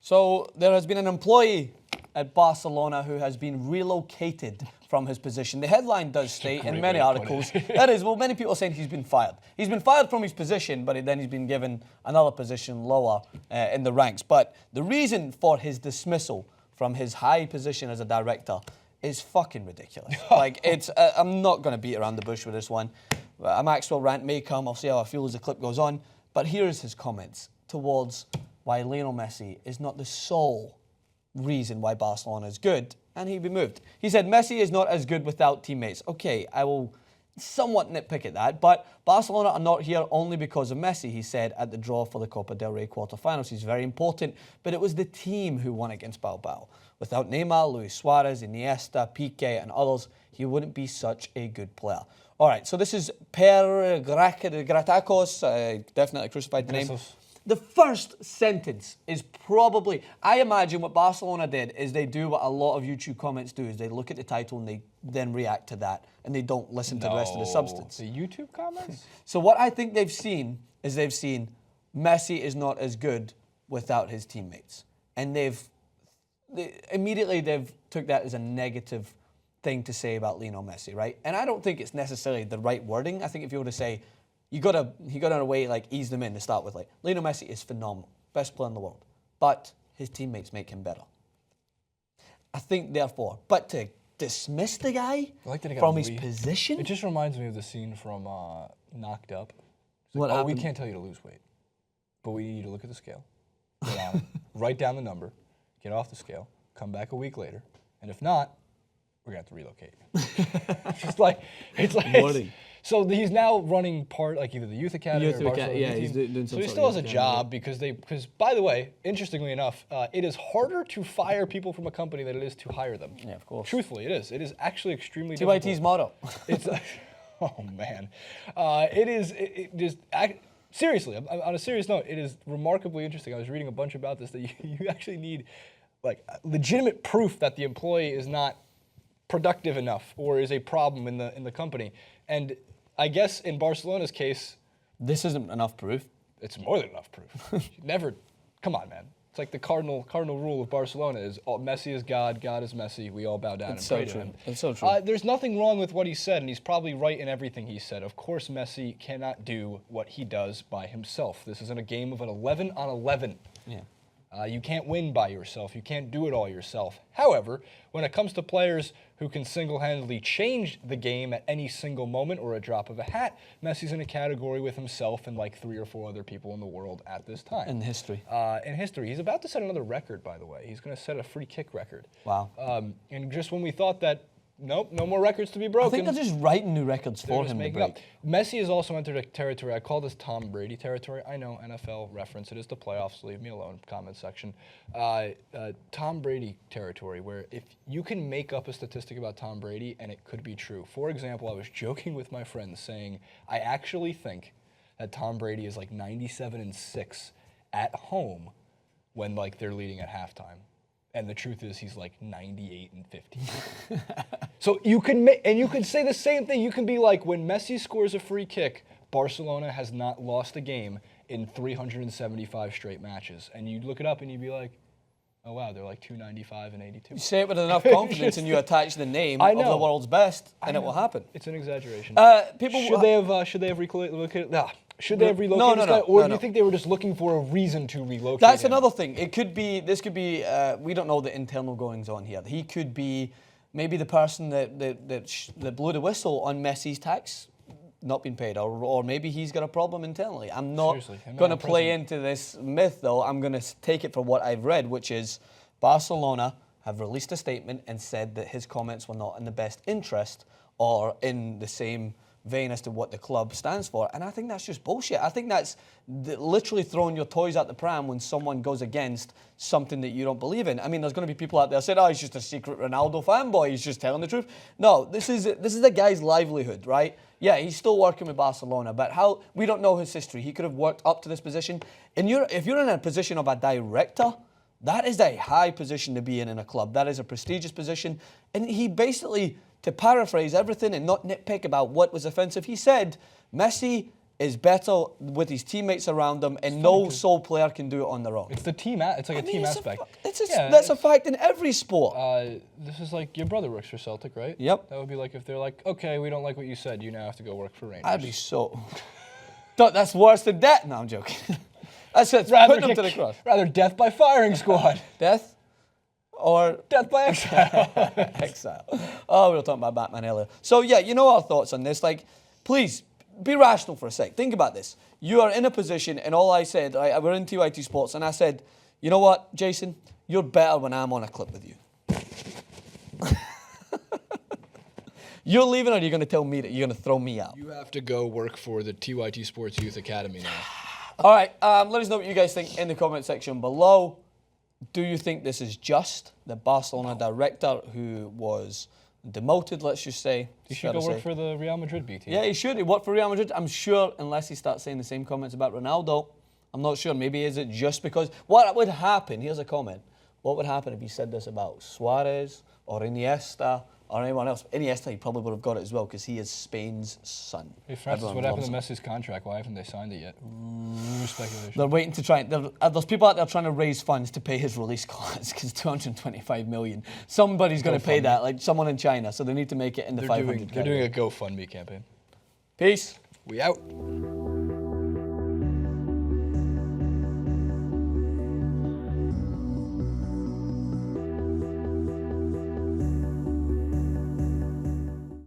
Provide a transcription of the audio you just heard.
So there has been an employee at Barcelona who has been relocated from his position. The headline does state in many articles, that is, well, many people are saying he's been fired. He's been fired from his position, but then he's been given another position lower in the ranks. But the reason for his dismissal from his high position as a director is fucking ridiculous. Like, it's, I'm not going to beat around the bush with this one. A Maxwell rant may come. I'll see how I feel as the clip goes on. But here's his comments towards why Lionel Messi is not the sole reason why Barcelona is good, and he'd be moved. He said, Messi is not as good without teammates. Okay, I will somewhat nitpick at that, but Barcelona are not here only because of Messi, he said at the draw for the Copa del Rey quarterfinals. He's very important, but it was the team who won against Bilbao. Without Neymar, Luis Suarez, Iniesta, Piqué, and others, he wouldn't be such a good player. All right, so this is Pere Gratacos, definitely crucified the name. The first sentence is probably, I imagine what Barcelona did is they do what a lot of YouTube comments do, is they look at the title and they then react to that, and they don't listen to the rest of the substance. The YouTube comments? So what I think they've seen is Messi is not as good without his teammates. And immediately they've took that as a negative thing to say about Lionel Messi, right? And I don't think it's necessarily the right wording. I think if you were to say, he got in a way, like, ease them in to start with. Like, Lionel Messi is phenomenal, best player in the world, but his teammates make him better. I think, therefore, but to dismiss the guy from his position? It just reminds me of the scene from Knocked Up. What happened? We can't tell you to lose weight, but we need you to look at the scale, write down the number, get off the scale, come back a week later, and if not, we're going to have to relocate. So he's now running either the youth academy or Barcelona. Yeah, he's doing so he still has a job because by the way, interestingly enough, it is harder to fire people from a company than it is to hire them. Yeah, of course. Truthfully, it is. It is actually extremely difficult. TYT's motto. It's, oh man, seriously, on a serious note, it is remarkably interesting. I was reading a bunch about this, that you actually need like legitimate proof that the employee is not productive enough or is a problem in the company. And I guess in Barcelona's case, this isn't enough proof. It's more than enough proof. Come on, man. It's like the cardinal rule of Barcelona is Messi is God, God is Messi. We all bow down and pray to him. It's so true. There's nothing wrong with what he said, and he's probably right in everything he said. Of course, Messi cannot do what he does by himself. This isn't a game of an 11 on 11. Yeah. You can't win by yourself. You can't do it all yourself. However, when it comes to players who can single-handedly change the game at any single moment or a drop of a hat, Messi's in a category with himself and like 3 or 4 other people in the world at this time. In history. In history. He's about to set another record, by the way. He's going to set a free kick record. Wow. And just when we thought that, nope, no more records to be broken. I think they're just writing new records for him to break. Messi has also entered a territory, I call this Tom Brady territory. I know, NFL reference, it is the playoffs, leave me alone, comment section. Tom Brady territory, where if you can make up a statistic about Tom Brady and it could be true. For example, I was joking with my friends saying, I actually think that Tom Brady is like 97-6 at home when like they're leading at halftime. And the truth is, he's like 98-50. So you can you can say the same thing. You can be like, when Messi scores a free kick, Barcelona has not lost a game in 375 straight matches. And you'd look it up and you'd be like, oh wow, they're like 295 and 82. You say it with enough confidence and you attach the name of the world's best, and it will happen. It's an exaggeration. Should they have relocated? Should they have relocated this guy, or do you think they were just looking for a reason to relocate That's him? another thing. This could be, we don't know the internal goings on here. He could be maybe the person that blew the whistle on Messi's tax not being paid, or maybe he's got a problem internally. I'm not going to play into this myth, though. I'm going to take it for what I've read, which is Barcelona have released a statement and said that his comments were not in the best interest or in the same vein as to what the club stands for. And I think that's just bullshit. I think that's literally throwing your toys out the pram when someone goes against something that you don't believe in. I mean, there's going to be people out there saying, oh, he's just a secret Ronaldo fanboy. He's just telling the truth. No, this is a guy's livelihood, right? Yeah, he's still working with Barcelona, but we don't know his history. He could have worked up to this position. And if you're in a position of a director, that is a high position to be in a club. That is a prestigious position. And he basically, to paraphrase everything and not nitpick about what was offensive, he said, Messi is better with his teammates around him, and no sole player can do it on their own. It's the team. It's like a team aspect. That's a fact in every sport. This is like your brother works for Celtic, right? Yep. That would be like if they're like, okay, we don't like what you said. You now have to go work for Rangers. I'd be so. That's worse than death. No, I'm joking. That's it. Putting them to the cross. Rather death by firing squad. Death? Or death by exile. Exile. Oh, we were talking about Batman earlier. So yeah, you know our thoughts on this. Like, please be rational for a sec. Think about this. You are in a position, and all I said, we're in TYT Sports, and I said, you know what, Jason, you're better when I'm on a clip with you. You're leaving, or are you going to tell me that you're going to throw me out? You have to go work for the TYT Sports Youth Academy now. All right, let us know what you guys think in the comment section below. Do you think this is just? The Barcelona director who was demoted, let's just say. He should go work for the Real Madrid B team. Yeah, he should. He worked for Real Madrid. I'm sure, unless he starts saying the same comments about Ronaldo, I'm not sure. Maybe is it just because... What would happen? Here's a comment. What would happen if he said this about Suarez or Iniesta or anyone else? Iniesta, he probably would have got it as well because he is Spain's son. Hey, Francis, what happened to Messi's contract? Why haven't they signed it yet? Speculation. They're waiting to try. There's people out there trying to raise funds to pay his release clause because 225 million. Somebody's going to pay that, like someone in China. So they need to make it in the 500. They're doing a GoFundMe campaign. Peace. We out.